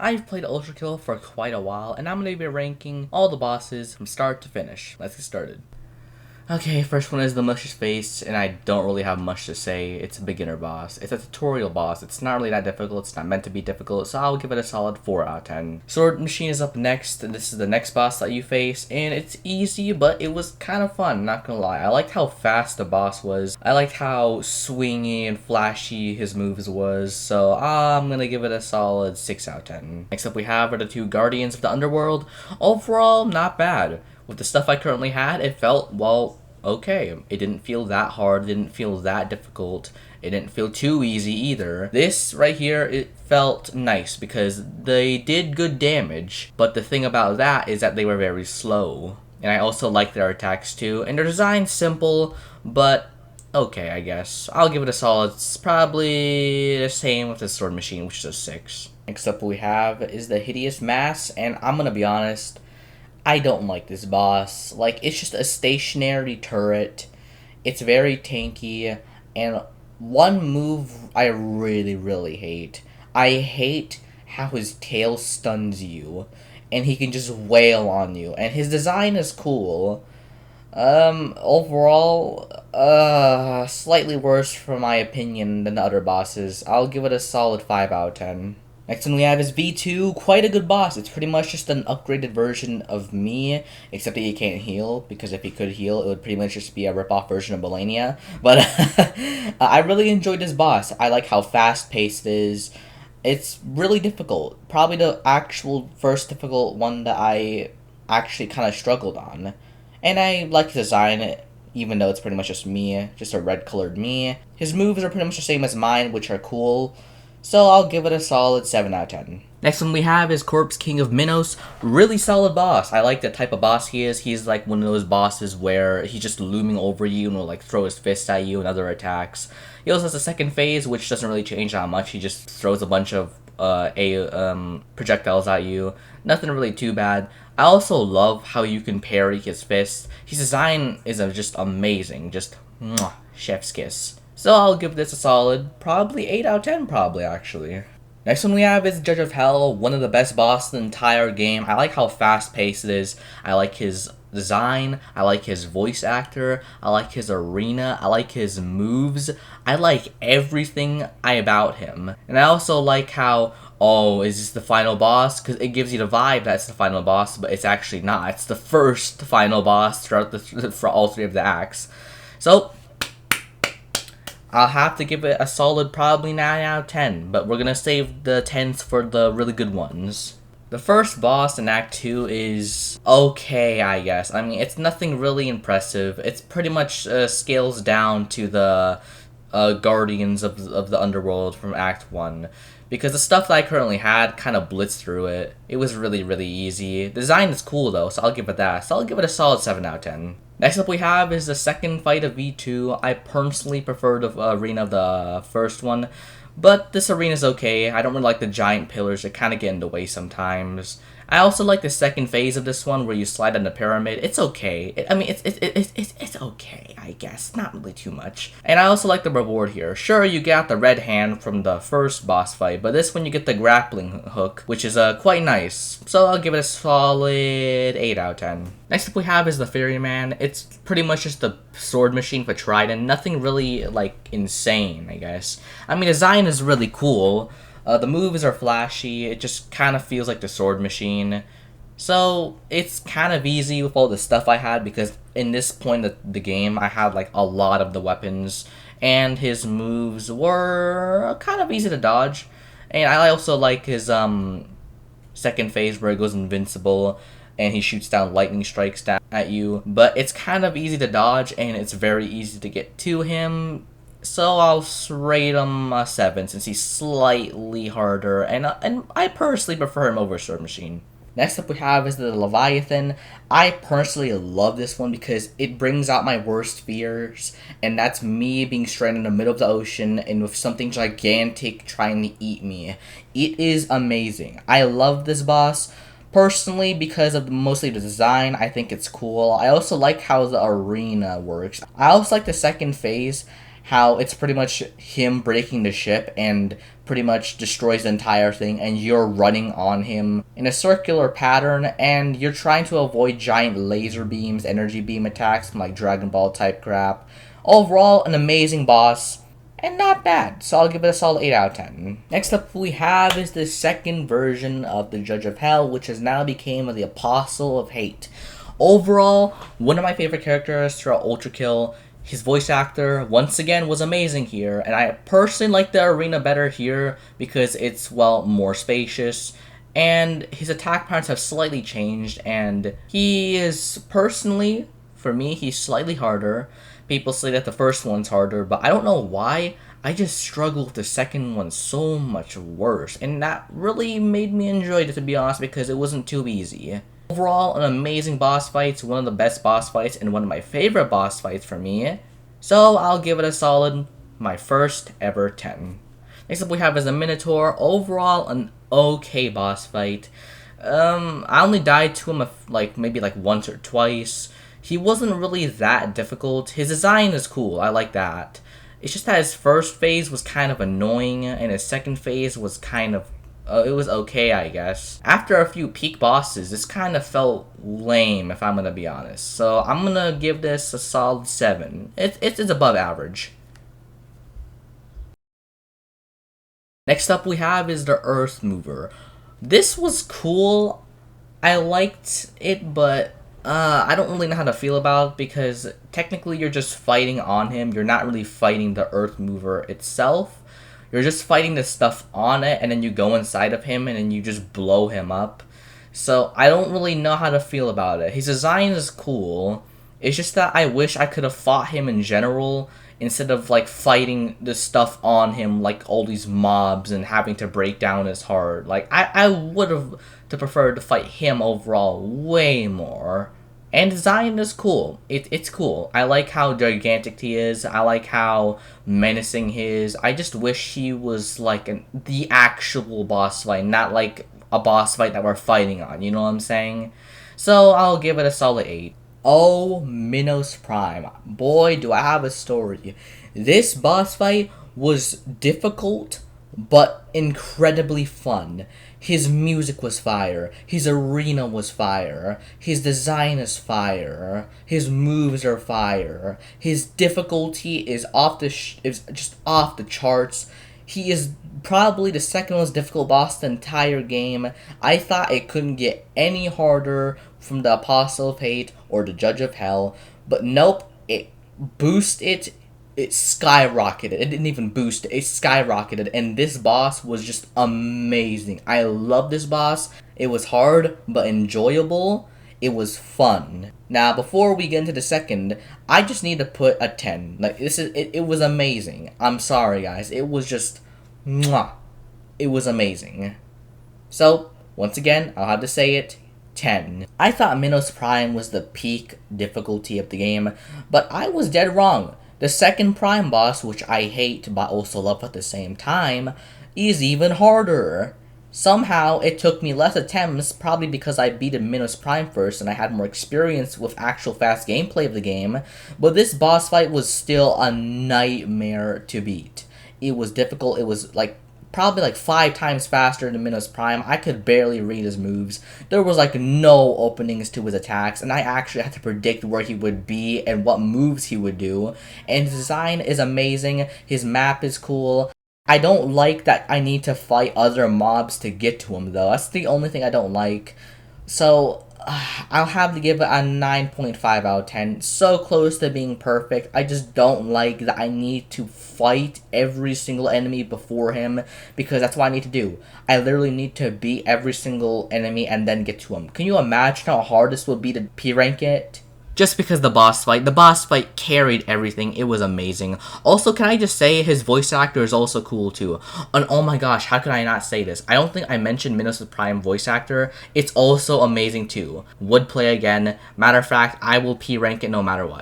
I've played Ultrakill for quite a while, and I'm going to be ranking all the bosses from start to finish. Let's get started. Okay, first one is the Mush's Face, and I don't really have much to say. It's a beginner boss. It's a tutorial boss. It's not really that difficult. It's not meant to be difficult, so I'll give it a solid 4 out of 10. Sword Machine is up next, and this is the next boss that you face, and it's easy, but it was kind of fun, not gonna lie. I liked how fast the boss was. I liked how swingy and flashy his moves was, so I'm gonna give it a solid 6 out of 10. Next up we have are the two Guardians of the Underworld. Overall, not bad. With the stuff I currently had, it felt, well, okay. It didn't feel that hard, didn't feel that difficult, it didn't feel too easy either. This right here, it felt nice because they did good damage, but the thing about that is that they were very slow. And I also like their attacks too, and their design's simple, but okay, I guess. I'll give it a solid, it's probably the same with the Sword Machine, which is a 6. Next up we have is the Hideous Mass, and I'm gonna be honest, I don't like this boss. Like, it's just a stationary turret. It's very tanky. And one move I really, really hate. I hate how his tail stuns you. And he can just wail on you. And his design is cool. Overall, slightly worse for my opinion than the other bosses. I'll give it a solid 5 out of 10. Next one we have is V2, quite a good boss. It's pretty much just an upgraded version of me, except that he can't heal, because if he could heal, it would pretty much just be a rip-off version of Melania. But I really enjoyed this boss. I like how fast-paced it is. It's really difficult. Probably the actual first difficult one that I actually kind of struggled on. And I like his design, even though it's pretty much just me, just a red-colored me. His moves are pretty much the same as mine, which are cool. So I'll give it a solid 7 out of 10. Next one we have is Corpse King of Minos. Really solid boss. I like the type of boss he is. He's like one of those bosses where he's just looming over you and will like throw his fist at you and other attacks. He also has a second phase, which doesn't really change that much. He just throws a bunch of projectiles at you. Nothing really too bad. I also love how you can parry his fists. His design is just amazing. Just mwah, chef's kiss. So I'll give this a solid, probably 8 out of 10 probably, actually. Next one we have is Judge of Hell, one of the best bosses in the entire game. I like how fast-paced it is. I like his design. I like his voice actor. I like his arena. I like his moves. I like everything about him. And I also like how, oh, is this the final boss? Because it gives you the vibe that it's the final boss, but it's actually not. It's the first final boss throughout for all 3 of the acts. So I'll have to give it a solid probably 9 out of 10, but we're going to save the 10s for the really good ones. The first boss in Act 2 is okay, I guess. I mean, it's nothing really impressive. It's pretty much scales down to the Guardians of the Underworld from Act 1. Because the stuff that I currently had kind of blitzed through it. It was really, really easy. The design is cool though, so I'll give it that. So I'll give it a solid 7 out of 10. Next up we have is the second fight of V2. I personally prefer the arena of the first one, but this arena is okay. I don't really like the giant pillars. They kind of get in the way sometimes. I also like the second phase of this one where you slide on the pyramid. It's okay. It's okay, I guess. Not really too much. And I also like the reward here. Sure, you got the red hand from the first boss fight, but this one you get the grappling hook, which is quite nice. So I'll give it a solid 8 out of 10. Next up we have is the Ferryman. It's pretty much just the sword machine for Trident. Nothing really, like, insane, I guess. I mean, design is really cool. The moves are flashy. It just kind of feels like the sword machine. So it's kind of easy with all the stuff I had, because in this point of the game, I had like a lot of the weapons, and his moves were kind of easy to dodge. And I also like his second phase where he goes invincible and he shoots down lightning strikes down at you. But it's kind of easy to dodge, and it's very easy to get to him. So I'll rate him a 7 since he's slightly harder, and I personally prefer him over Sword Machine. Next up we have is the Leviathan. I personally love this one because it brings out my worst fears, and that's me being stranded in the middle of the ocean and with something gigantic trying to eat me. It is amazing. I love this boss. Personally, because of mostly the design, I think it's cool. I also like how the arena works. I also like the second phase, how it's pretty much him breaking the ship and pretty much destroys the entire thing, and you're running on him in a circular pattern, and you're trying to avoid giant laser beams, energy beam attacks, like Dragon Ball type crap. Overall, an amazing boss, and not bad, so I'll give it a solid 8 out of 10. Next up we have is the second version of the Judge of Hell, which has now become the Apostle of Hate. Overall, one of my favorite characters throughout Ultrakill. His voice actor, once again, was amazing here, and I personally like the arena better here because it's, well, more spacious, and his attack patterns have slightly changed, and he is, personally, for me, he's slightly harder. People say that the first one's harder, but I don't know why. I just struggle with the second one so much worse, and that really made me enjoy it, to be honest, because it wasn't too easy. Overall, an amazing boss fight, one of the best boss fights, and one of my favorite boss fights for me. So I'll give it a solid, my first ever 10. Next up we have is a Minotaur. Overall, an okay boss fight. I only died to him maybe once or twice. He wasn't really that difficult. His design is cool, I like that. It's just that his first phase was kind of annoying, and his second phase was kind of it was okay, I guess. After a few peak bosses, this kind of felt lame, if I'm gonna be honest. So I'm gonna give this a solid 7. It's above average. Next up we have is the Earth Mover. This was cool. I liked it, but I don't really know how to feel about it because technically you're just fighting on him. You're not really fighting the Earth Mover itself. You're just fighting the stuff on it, and then you go inside of him, and then you just blow him up. So I don't really know how to feel about it. His design is cool. It's just that I wish I could have fought him in general instead of fighting the stuff on him, like all these mobs and having to break down his heart. I would have preferred to fight him overall way more. And design is cool. It's cool. I like how gigantic he is. I like how menacing he is. I just wish he was the actual boss fight, not like a boss fight that we're fighting on. You know what I'm saying? So I'll give it a solid 8. Oh, Minos Prime. Boy, do I have a story. This boss fight was difficult, but incredibly fun. His music was fire. His arena was fire. His design is fire. His moves are fire. His difficulty is is just off the charts. He is probably the second most difficult boss in the entire game. I thought it couldn't get any harder from the Apostle of Hate or the Judge of Hell, but nope, it boosted. It skyrocketed. It didn't even boost. It skyrocketed. And this boss was just amazing. I love this boss. It was hard, but enjoyable. It was fun. Now, before we get into the second, I just need to put a 10. It was amazing. I'm sorry, guys. It was just, mwah. It was amazing. So, once again, I'll have to say it. 10. I thought Minos Prime was the peak difficulty of the game, but I was dead wrong. The second Prime boss, which I hate but also love at the same time, is even harder. Somehow, it took me less attempts, probably because I beat Minos Prime first and I had more experience with actual fast gameplay of the game, but this boss fight was still a nightmare to beat. It was difficult. It was probably 5 times faster than Minos Prime. I could barely read his moves. There was no openings to his attacks, and I actually had to predict where he would be and what moves he would do. And his design is amazing. His map is cool. I don't like that I need to fight other mobs to get to him, though. That's the only thing I don't like. So I'll have to give it a 9.5 out of 10. So close to being perfect. I just don't like that I need to fight every single enemy before him, because that's what I need to do. I literally need to beat every single enemy and then get to him. Can you imagine how hard this would be to P-rank it? Just because the boss fight carried everything. It was amazing. Also, can I just say, his voice actor is also cool too. And oh my gosh, how could I not say this? I don't think I mentioned Minos' Prime voice actor. It's also amazing too. Would play again. Matter of fact, I will P-rank it no matter what.